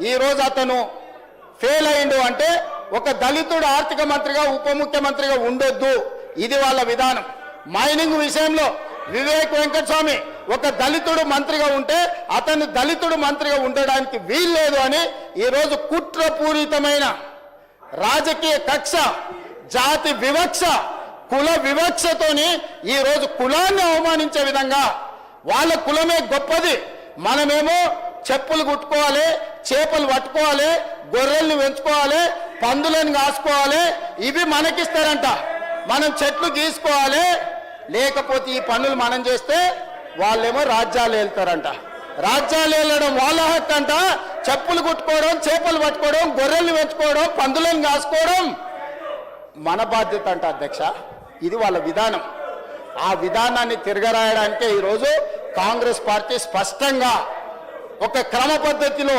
ఈరోజు అతను ఫెయిల్ అయిండు అంటే ఒక దళితుడు ఆర్థిక మంత్రిగా ఉప ముఖ్యమంత్రిగా ఉండొద్దు, ఇది వాళ్ళ విధానం. మైనింగ్ విషయంలో వివేక్ వెంకటస్వామి ఒక దళితుడు మంత్రిగా ఉంటే అతను దళితుడు మంత్రిగా ఉండడానికి వీల్లేదు అని ఈరోజు కుట్రపూరితమైన రాజకీయ కక్ష, జాతి వివక్ష, కుల వివక్షతోని ఈరోజు కులాన్ని అవమానించే విధంగా వాళ్ళ కులమే గొప్పది, మనమేమో చెప్పులు కుట్టుకోవాలి, చేపలు పట్టుకోవాలి, గొర్రెల్ని పెంచుకోవాలి, పందులను కాసుకోవాలి, ఇవి మనకిస్తారంట. మనం చెట్లు గీసుకోవాలి, లేకపోతే ఈ పనులు మనం చేస్తే వాళ్ళేమో రాజ్యాలు వెళ్తారంట. రాజ్యాలు వెళ్ళడం వాళ్ళ హక్కు అంట. చెప్పులు కుట్టుకోవడం, చేపలు పట్టుకోవడం, గొర్రెల్ని పెంచుకోవడం, పందులను కాసుకోవడం మన బాధ్యత అంట అధ్యక్ష. ఇది వాళ్ళ విధానం. ఆ విధానాన్ని తిరగరాయడానికే ఈరోజు కాంగ్రెస్ పార్టీ స్పష్టంగా ఒక క్రమ పద్ధతిలో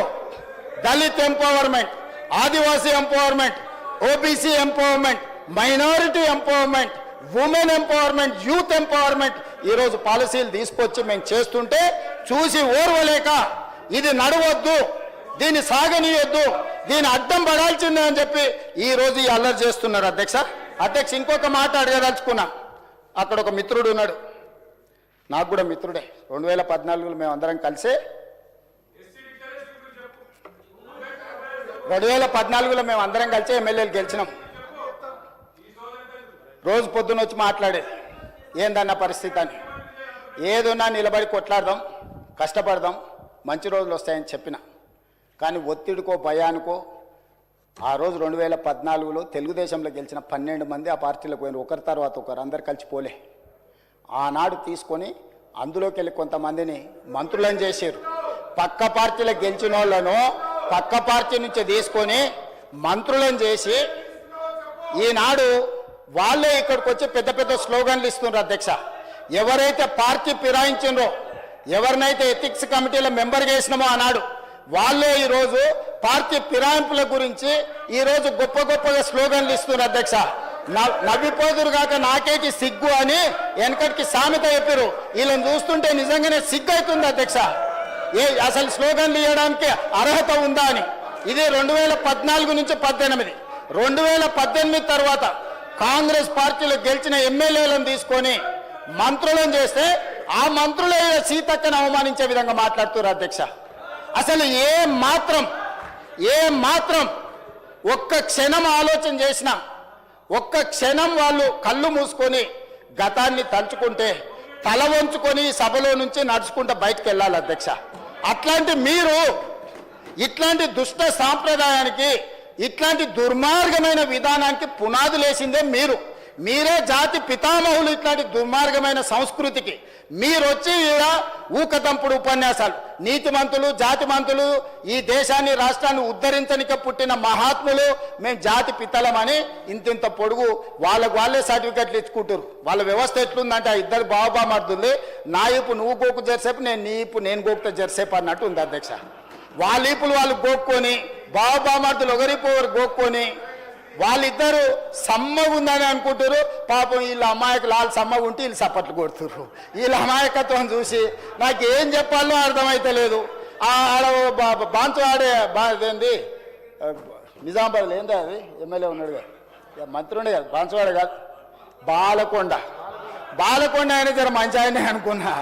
Dalit empowerment, Adivasi empowerment, OBC empowerment, minority empowerment, women empowerment, youth empowerment ఈరోజు పాలసీలు తీసుకొచ్చి మేము చేస్తుంటే చూసి ఓర్వలేక ఇది నడవద్దు, దీన్ని సాగనీయొద్దు, దీని అడ్డం పడాల్సిందే అని చెప్పి ఈరోజు ఈ అల్లరి చేస్తున్నారు అధ్యక్ష. ఇంకొక మాట అడగదలుచుకున్నా. అక్కడ ఒక మిత్రుడు ఉన్నాడు, నాకు కూడా మిత్రుడే. 2014లో మేము అందరం కలిసే 2014లో మేము అందరం కలిసి ఎమ్మెల్యేలు గెలిచినాం. రోజు పొద్దున వచ్చి మాట్లాడేది ఏందన్న పరిస్థితి అని. ఏదున్నా నిలబడి కొట్లాడదాం, కష్టపడదాం, మంచి రోజులు వస్తాయని చెప్పిన. కానీ ఒత్తిడికో భయానికో ఆ రోజు 2014లో తెలుగుదేశంలో గెలిచిన 12 మంది ఆ పార్టీలకు పోయిన, ఒకరి తర్వాత ఒకరు, అందరు కలిసి పోలే. ఆనాడు తీసుకొని అందులోకి వెళ్ళి కొంతమందిని మంత్రులను చేశారు. పక్క పార్టీలకు గెలిచిన వాళ్ళను పక్క పార్టీ నుంచి తీసుకొని మంత్రులను చేసి ఈనాడు వాళ్ళే ఇక్కడికి వచ్చి పెద్ద పెద్ద స్లోగన్లు ఇస్తున్నారు అధ్యక్ష. ఎవరైతే పార్టీ ఫిరాయించిండ్రో, ఎవరినైతే ఎథిక్స్ కమిటీలో మెంబర్ చేసినామో ఆనాడు వాళ్ళే ఈరోజు పార్టీ ఫిరాయింపుల గురించి ఈరోజు గొప్ప గొప్పగా స్లోగన్లు ఇస్తున్నారు అధ్యక్ష. నవ్విపోదురు కాక నాకేకి సిగ్గు అని వెనకటికి సామెత చెప్పారు. వీళ్ళని చూస్తుంటే నిజంగానే సిగ్గు అవుతుంది అధ్యక్ష. అసలు స్లోగన్లు ఇవ్వడానికి అర్హత ఉందా అని. ఇది 2014 నుంచి 18. 2018 తర్వాత కాంగ్రెస్ పార్టీలో గెలిచిన ఎమ్మెల్యేలను తీసుకొని మంత్రులను చేస్తే ఆ మంత్రులే సీతక్కను అవమానించే విధంగా మాట్లాడుతున్నారు అధ్యక్ష. అసలు ఏ మాత్రం ఒక్క క్షణం ఆలోచన చేసినా, ఒక్క క్షణం వాళ్ళు కళ్ళు మూసుకొని గతాన్ని తలుచుకుంటే తల వంచుకొని సభలో నుంచి నడుచుకుంటూ బయటకు వెళ్ళాలి అధ్యక్ష. అట్లాంటి మీరు ఇట్లాంటి దుష్ట సాంప్రదాయానికి, ఇట్లాంటి దుర్మార్గమైన విధానానికి పునాదులేసిందే మీరే జాతి పితామహులు. ఇట్లాంటి దుర్మార్గమైన సంస్కృతికి మీరు వచ్చి ఈడ ఊకదంపుడు ఉపన్యాసాలు, నీతిమంతులు, జాతిమంతులు, ఈ దేశాన్ని రాష్ట్రాన్ని ఉద్ధరించనిక పుట్టిన మహాత్ములు, మేము జాతి పితలమని ఇంతింత పొడుగు వాళ్ళే సర్టిఫికెట్లు ఇచ్చుకుంటారు. వాళ్ళ వ్యవస్థ ఎట్లుందంటే ఆ ఇద్దరు బాబామర్దుంది, నా ఇప్పు నువ్వు గోకు జరసేపు, నేను గోకుతా జరసేపు అన్నట్టు ఉంది అధ్యక్ష. వాళ్ళ ఈపులు వాళ్ళు గోక్కొని, బాబామర్దులు ఒకరిపు ఒకరు గోక్కొని వాళ్ళిద్దరు సమ్మగా ఉందని అనుకుంటారు. పాపం వీళ్ళ అమాయకులు వాళ్ళు సమ్మగా ఉంటే వీళ్ళు చప్పట్లు కొడుతుర్రు. వీళ్ళ అమాయకత్వం చూసి నాకు ఏం చెప్పాలో అర్థమైతే లేదు. ఆడ బాంచు ఆడే ఏంది నిజామాబాద్లో ఏందా అది ఎమ్మెల్యే ఉన్నాడు కదా, మంత్రి ఉండే కదా, బాంచువాడే కాదు, బాలకొండ ఆయన జర మంచి ఆయనే అనుకున్నా.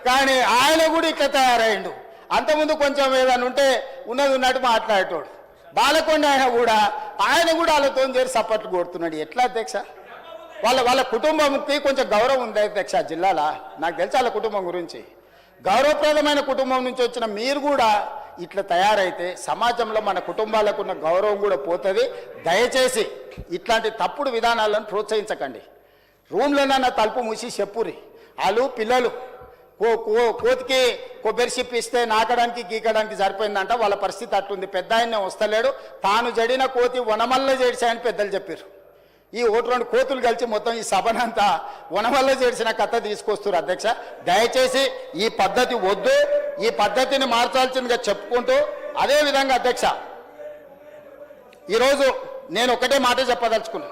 కానీ ఆయన కూడా ఇట్లా తయారైండు. అంతకుముందు కొంచెం ఏదైనా ఉంటే ఉన్నది ఉన్నట్టు మాట్లాడేటోడు. బాలకొండ ఆయన కూడా వాళ్ళతో చేరి సపోర్ట్లు కొడుతున్నాడు. ఎట్లా అధ్యక్ష? వాళ్ళ కుటుంబంకి కొంచెం గౌరవం ఉంది అధ్యక్ష జిల్లాలో. నాకు తెలుసు వాళ్ళ కుటుంబం గురించి. గౌరవప్రదమైన కుటుంబం నుంచి వచ్చిన మీరు కూడా ఇట్లా తయారైతే సమాజంలో మన కుటుంబాలకు ఉన్న గౌరవం కూడా పోతుంది. దయచేసి ఇట్లాంటి తప్పుడు విధానాలను ప్రోత్సహించకండి. రూమ్లోనన్నా తలుపు మూసి చెప్పురి. వాళ్ళు పిల్లలు కోతికి కొబ్బరి చిప్ ఇస్తే నాకడానికి గీకడానికి సరిపోయిందంట. వాళ్ళ పరిస్థితి అట్లుంది. పెద్ద ఆయనే వస్తలేడు, తాను జడిన కోతి వనమల్ల చేడిచాయని పెద్దలు చెప్పారు. ఈ 1-2 కోతులు కలిసి మొత్తం ఈ సభనంతా వనమల్ల చేడిచిన కథ తీసుకొస్తారు అధ్యక్ష. దయచేసి ఈ పద్ధతి వద్దు, ఈ పద్ధతిని మార్చాల్సిందిగా చెప్పుకుంటూ, అదేవిధంగా అధ్యక్ష ఈరోజు నేను ఒకటే మాట చెప్పదలుచుకున్నా.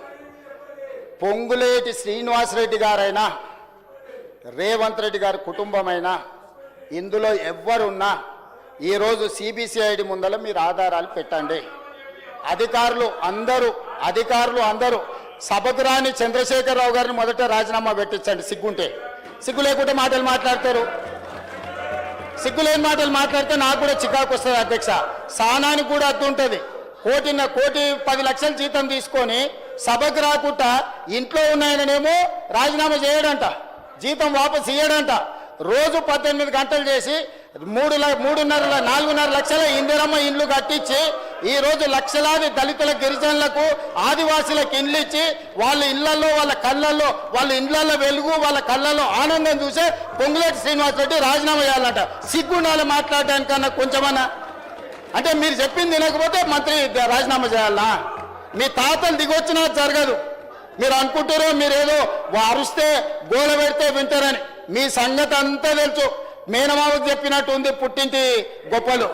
పొంగులేటి శ్రీనివాసరెడ్డి గారైనా, రేవంత్ రెడ్డి గారి కుటుంబమైనా, ఇందులో ఎవ్వరున్నా ఈరోజు సిబిసిఐడి ముందర మీరు ఆధారాలు పెట్టండి. అధికారులు అందరూ సభకు రాని చంద్రశేఖరరావు గారిని మొదట రాజీనామా పెట్టించండి. సిగ్గుంటే, సిగ్గు లేకుంటే మాటలు మాట్లాడతారు. సిగ్గులేని మాటలు మాట్లాడితే నాకు కూడా చికాకు వస్తుంది అధ్యక్ష. సహనానికి కూడా అద్దు ఉంటుంది. కోటి 10 లక్షల జీతం తీసుకొని సభకు రాకుండా ఇంట్లో ఉన్నాయననేమో రాజీనామా చేయడంట, జీతం వాపసు ఇయ్యడంట. రోజు 18 గంటలు చేసి 4.5 లక్షల ఇందిరమ్మ ఇండ్లు కట్టించి ఈ రోజు లక్షలాది దళితుల గిరిజనులకు ఆదివాసీలకు ఇండ్లు ఇచ్చి వాళ్ళ ఇళ్లలో వాళ్ళ ఇండ్లలో వెలుగు వాళ్ళ కళ్ళల్లో ఆనందం చూసే పొంగులేటి శ్రీనివాసరెడ్డి రాజీనామా చేయాలంట. సిగ్గుండాలి మాట్లాడడానికన్నా కొంచెమన్నా. అంటే మీరు చెప్పింది వినకపోతే మంత్రి రాజీనామా చేయాలా? మీ తాతలు దిగొచ్చినా జరగదు. మీరు అనుకుంటారో మీరేదో అరుస్తే గోల పెడితే వింటారని. మీ సంగతి అంతా తెలుసు. మేనమావకు చెప్పినట్టు ఉంది పుట్టింటి గొప్పలు.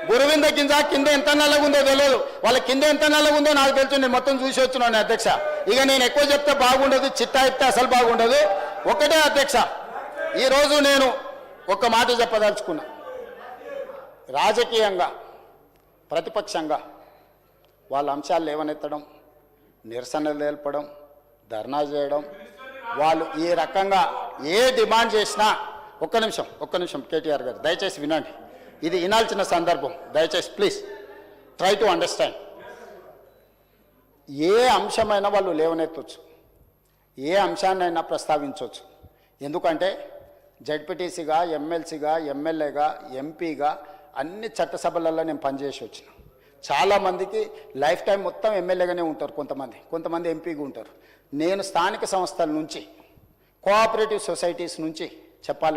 గురువింద కింద ఎంత నల్లగుందో తెలియదు, వాళ్ళ కింద ఎంత నల్లగుందో నాకు తెలుసు. నేను మొత్తం చూసి వచ్చినాను అధ్యక్ష. ఇక నేను ఎక్కువ చెప్తే బాగుండదు, చిట్టా ఇస్తే అసలు బాగుండదు. ఒకటే అధ్యక్ష, ఈరోజు నేను ఒక మాట చెప్పదలుచుకున్నా. రాజకీయంగా ప్రతిపక్షంగా వాళ్ళ అంశాలు లేవనెత్తడం, నిరసనలు తెలపడం, ధర్నా చేయడం, వాళ్ళు ఈ రకంగా ఏ డిమాండ్ చేసినా ఒక్క నిమిషం కేటీఆర్ గారు దయచేసి వినండి. ఇది వినాల్సిన సందర్భం. దయచేసి ప్లీజ్ ట్రై టు అండర్స్టాండ్. ఏ అంశమైనా వాళ్ళు లేవనెత్తవచ్చు, ఏ అంశాన్నైనా ప్రస్తావించవచ్చు. ఎందుకంటే జడ్పీటీసీగా, ఎమ్మెల్సీగా, ఎమ్మెల్యేగా, ఎంపీగా అన్ని చట్టసభలలో నేను పనిచేసి వచ్చిన. చాలామందికి లైఫ్ టైం మొత్తం ఎమ్మెల్యేగానే ఉంటారు, కొంతమంది ఎంపీగా ఉంటారు. నేను స్థానిక సంస్థల నుంచి, కోఆపరేటివ్ సొసైటీస్ నుంచి చెప్పాలి